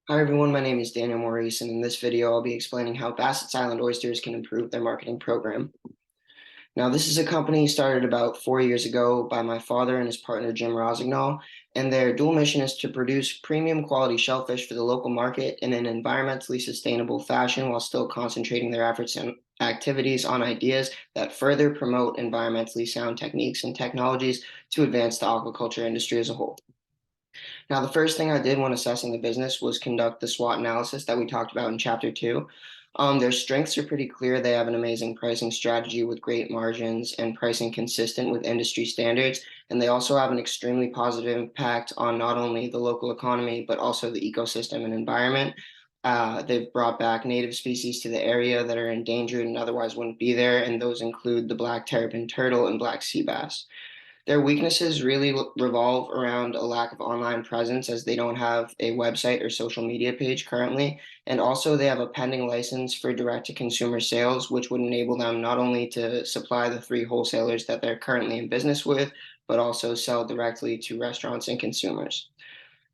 Hi everyone, my name is Daniel Maurice, and in this video I'll be explaining how Bassett's Island Oysters can improve their marketing program. Now, this is a company started about 4 years ago by my father and his partner Jim Rosignol, and their dual mission is to produce premium quality shellfish for the local market in an environmentally sustainable fashion while still concentrating their efforts and activities on ideas that further promote environmentally sound techniques and technologies to advance the aquaculture industry as a whole. Now, the first thing I did when assessing the business was conduct the SWOT analysis that we talked about in chapter two. Their strengths are pretty clear. They have an amazing pricing strategy with great margins and pricing consistent with industry standards. And they also have an extremely positive impact on not only the local economy, but also the ecosystem and environment. They've brought back native species to the area that are endangered and otherwise wouldn't be there. And those include the black terrapin turtle and black sea bass. Their weaknesses really revolve around a lack of online presence as they don't have a website or social media page currently. And also, they have a pending license for direct to consumer sales, which would enable them not only to supply the three wholesalers that they're currently in business with, but also sell directly to restaurants and consumers.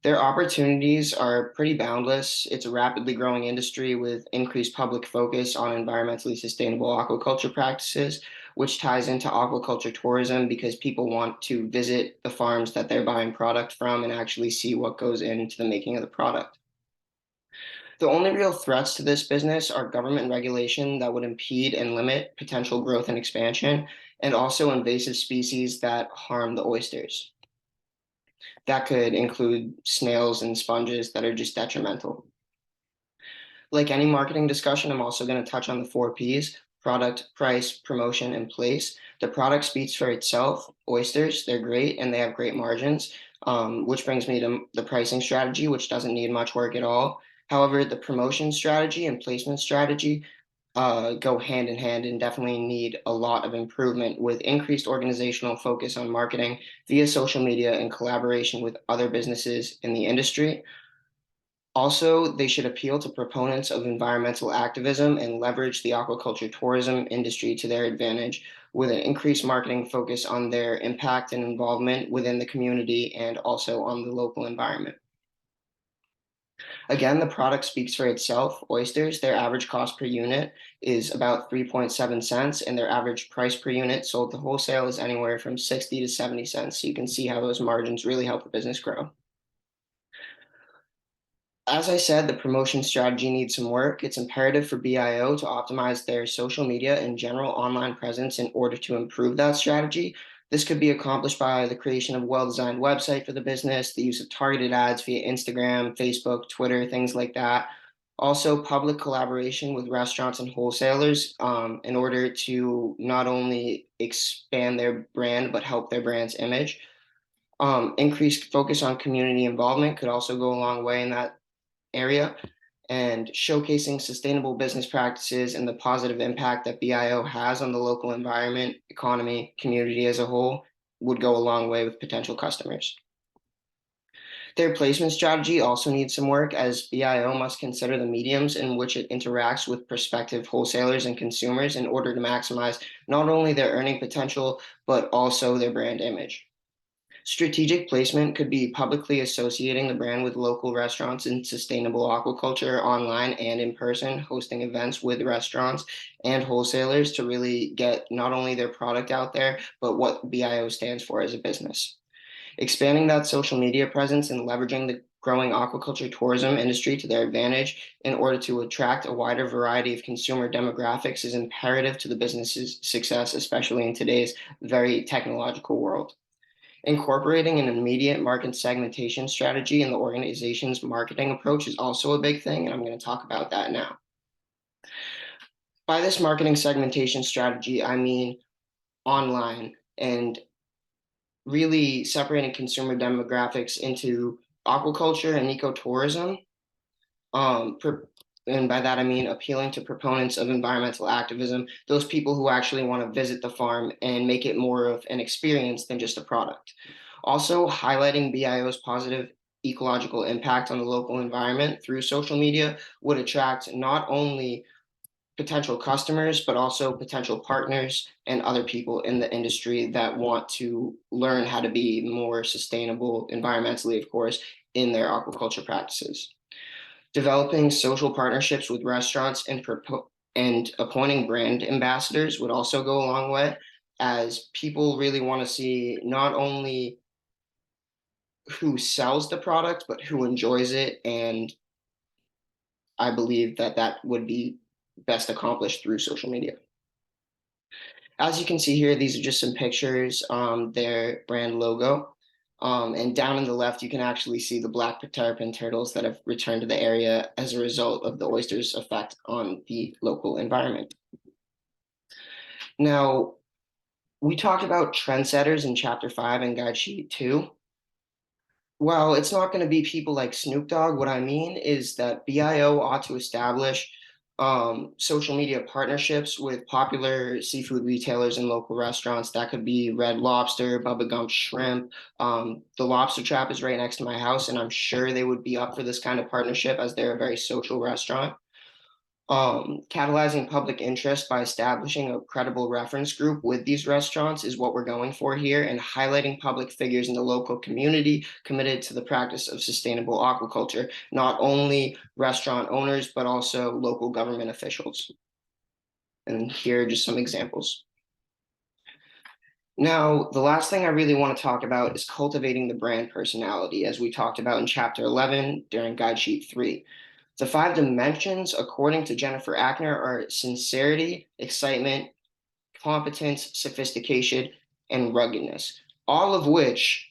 Their opportunities are pretty boundless. It's a rapidly growing industry with increased public focus on environmentally sustainable aquaculture practices, which ties into aquaculture tourism because people want to visit the farms that they're buying product from and actually see what goes into the making of the product. The only real threats to this business are government regulation that would impede and limit potential growth and expansion, and also invasive species that harm the oysters. That could include snails and sponges that are just detrimental. Like any marketing discussion, I'm also going to touch on the four P's: product, price, promotion, and place. The product speaks for itself. Oysters, they're great and they have great margins, which brings me to the pricing strategy, which doesn't need much work at all. However, the promotion strategy and placement strategy go hand in hand and definitely need a lot of improvement with increased organizational focus on marketing via social media and collaboration with other businesses in the industry. Also, they should appeal to proponents of environmental activism and leverage the aquaculture tourism industry to their advantage with an increased marketing focus on their impact and involvement within the community and also on the local environment. Again, the product speaks for itself. Oysters, their average cost per unit is about 3.7 cents, and their average price per unit sold to wholesale is anywhere from 60 to 70 cents. So you can see how those margins really help the business grow. As I said, the promotion strategy needs some work. It's imperative for BIO to optimize their social media and general online presence in order to improve that strategy. This could be accomplished by the creation of a well-designed website for the business, the use of targeted ads via Instagram, Facebook, Twitter, things like that. Also, public collaboration with restaurants and wholesalers in order to not only expand their brand, but help their brand's image. Increased focus on community involvement could also go a long way in that area, and showcasing sustainable business practices and the positive impact that BIO has on the local environment, economy, community as a whole would go a long way with potential customers. Their placement strategy also needs some work as BIO must consider the mediums in which it interacts with prospective wholesalers and consumers in order to maximize not only their earning potential, but also their brand image. Strategic placement could be publicly associating the brand with local restaurants and sustainable aquaculture online and in person, hosting events with restaurants and wholesalers to really get not only their product out there, but what BIO stands for as a business. Expanding that social media presence and leveraging the growing aquaculture tourism industry to their advantage in order to attract a wider variety of consumer demographics is imperative to the business's success, especially in today's very technological world. Incorporating an immediate market segmentation strategy in the organization's marketing approach is also a big thing, and I'm going to talk about that now. By this marketing segmentation strategy, I mean online and really separating consumer demographics into aquaculture and ecotourism. Um, and by that, I mean appealing to proponents of environmental activism, those people who actually want to visit the farm and make it more of an experience than just a product. Also, highlighting BIO's positive ecological impact on the local environment through social media would attract not only potential customers, but also potential partners and other people in the industry that want to learn how to be more sustainable environmentally, of course, in their aquaculture practices. Developing social partnerships with restaurants and appointing brand ambassadors would also go a long way, as people really want to see not only who sells the product, but who enjoys it. And I believe that that would be best accomplished through social media. As you can see here, these are just some pictures, their brand logo. And down on the left, you can actually see the black terrapin turtles that have returned to the area as a result of the oysters' effect on the local environment. Now, we talked about trendsetters in chapter 5 and guide sheet 2. Well, it's not going to be people like Snoop Dogg. What I mean is that BIO ought to establish social media partnerships with popular seafood retailers and local restaurants. That could be Red Lobster, Bubba Gump Shrimp. The Lobster Trap is right next to my house, and I'm sure they would be up for this kind of partnership as they're a very social restaurant. Catalyzing public interest by establishing a credible reference group with these restaurants is what we're going for here, and highlighting public figures in the local community committed to the practice of sustainable aquaculture, not only restaurant owners, but also local government officials. And here are just some examples. Now, the last thing I really want to talk about is cultivating the brand personality, as we talked about in chapter 11 during guide sheet 3. The 5 dimensions, according to Jennifer Ackner, are sincerity, excitement, competence, sophistication, and ruggedness, all of which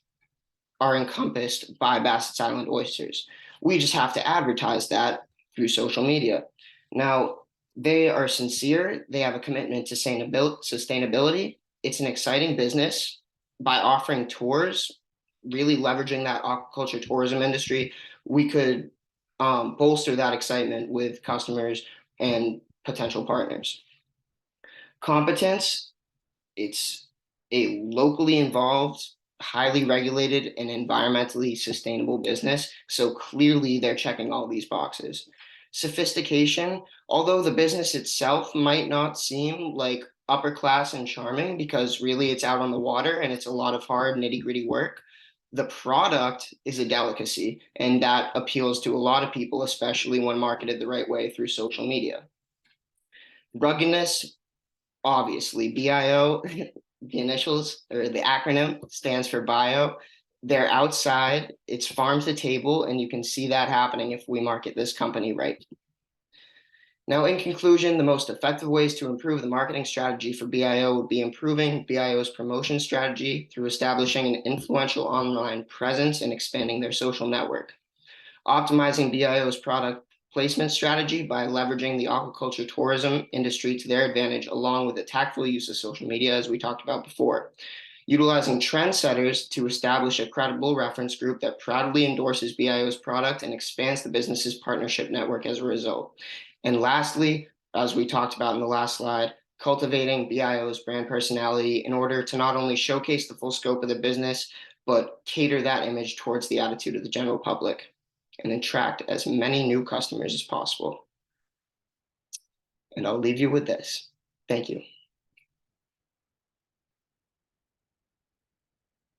are encompassed by Bassett's Island Oysters. We just have to advertise that through social media. Now, they are sincere, they have a commitment to sustainability. It's an exciting business. By offering tours, really leveraging that aquaculture tourism industry, we could bolster that excitement with customers and potential partners. Competence, it's a locally involved, highly regulated, and environmentally sustainable business. So clearly they're checking all these boxes. Sophistication, although the business itself might not seem like upper class and charming because really it's out on the water and it's a lot of hard nitty gritty work, the product is a delicacy, and that appeals to a lot of people, especially when marketed the right way through social media. Ruggedness, obviously, BIO, the initials or the acronym stands for bio. They're outside, it's farm to table, and you can see that happening if we market this company right. Now, in conclusion, the most effective ways to improve the marketing strategy for BIO would be improving BIO's promotion strategy through establishing an influential online presence and expanding their social network, optimizing BIO's product placement strategy by leveraging the aquaculture tourism industry to their advantage, along with the tactful use of social media, as we talked about before, utilizing trendsetters to establish a credible reference group that proudly endorses BIO's product and expands the business's partnership network as a result. And lastly, as we talked about in the last slide, cultivating BIO's brand personality in order to not only showcase the full scope of the business, but cater that image towards the attitude of the general public and attract as many new customers as possible. And I'll leave you with this. Thank you.